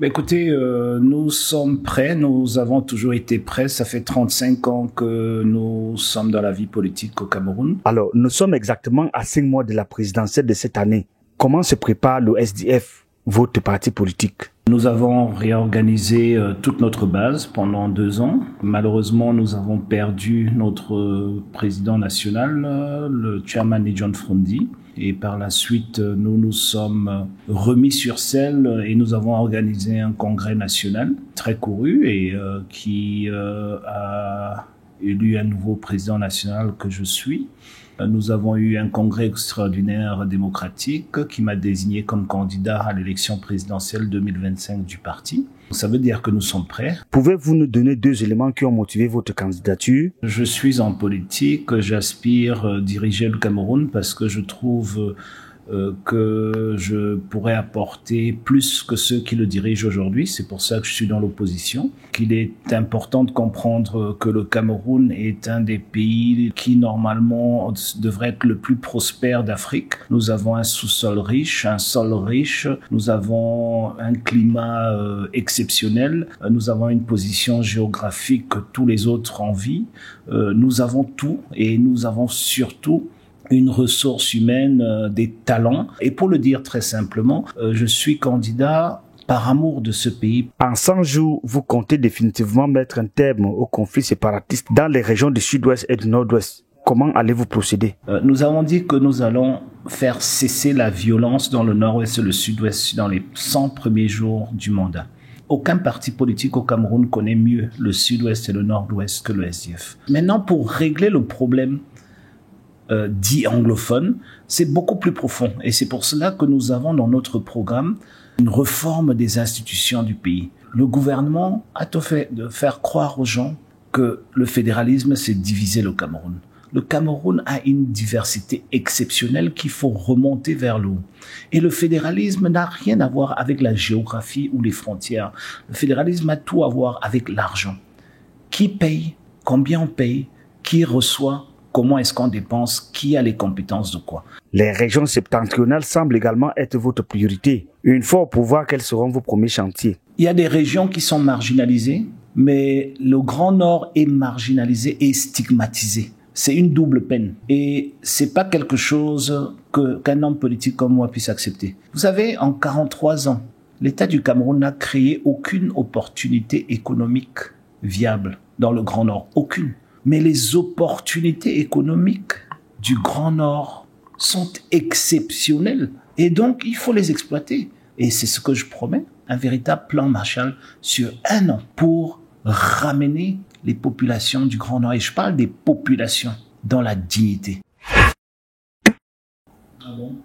Écoutez, nous sommes prêts, nous avons toujours été prêts. Ça fait 35 ans que nous sommes dans la vie politique au Cameroun. Alors, nous sommes exactement à 5 mois de la présidentielle de cette année. Comment se prépare le SDF, votre parti politique? Nous avons réorganisé toute notre base pendant 2 ans. Malheureusement, nous avons perdu notre président national, le chairman John Frondi. Et par la suite, nous nous sommes remis sur selle et nous avons organisé un congrès national très couru et qui a élu un nouveau président national que je suis. Nous avons eu un congrès extraordinaire démocratique qui m'a désigné comme candidat à l'élection présidentielle 2025 du parti. Ça veut dire que nous sommes prêts. Pouvez-vous nous donner 2 éléments qui ont motivé votre candidature? Je suis en politique, j'aspire diriger le Cameroun parce que je trouve que je pourrais apporter plus que ceux qui le dirigent aujourd'hui. C'est pour ça que je suis dans l'opposition. Qu'il est important de comprendre que le Cameroun est un des pays qui normalement devrait être le plus prospère d'Afrique. Nous avons un sous-sol riche, un sol riche. Nous avons un climat exceptionnel. Nous avons une position géographique que tous les autres envient. Nous avons tout et nous avons surtout une ressource humaine, des talents. Et pour le dire très simplement, je suis candidat par amour de ce pays. En 100 jours, vous comptez définitivement mettre un terme au conflit séparatiste dans les régions du sud-ouest et du nord-ouest. Comment allez-vous procéder? Nous avons dit que nous allons faire cesser la violence dans le nord-ouest et le sud-ouest dans les 100 premiers jours du mandat. Aucun parti politique au Cameroun connaît mieux le sud-ouest et le nord-ouest que le SDF. Maintenant, pour régler le problème dit anglophone, c'est beaucoup plus profond. Et c'est pour cela que nous avons dans notre programme une réforme des institutions du pays. Le gouvernement a tout fait de faire croire aux gens que le fédéralisme, c'est diviser le Cameroun. Le Cameroun a une diversité exceptionnelle qu'il faut remonter vers le haut. Et le fédéralisme n'a rien à voir avec la géographie ou les frontières. Le fédéralisme a tout à voir avec l'argent. Qui paye? Combien on paye? Qui reçoit? Comment est-ce qu'on dépense? Qui a les compétences de quoi? Les régions septentrionales semblent également être votre priorité. Une fois au pouvoir, quels seront vos premiers chantiers? Il y a des régions qui sont marginalisées, mais le Grand Nord est marginalisé et stigmatisé. C'est une double peine. Et c'est pas quelque chose qu'un homme politique comme moi puisse accepter. Vous savez, en 43 ans, l'État du Cameroun n'a créé aucune opportunité économique viable dans le Grand Nord. Aucune. Mais les opportunités économiques du Grand Nord sont exceptionnelles. Et donc, il faut les exploiter. Et c'est ce que je promets, un véritable plan Marshall sur 1 an pour ramener les populations du Grand Nord. Et je parle des populations dans la dignité. Ah bon?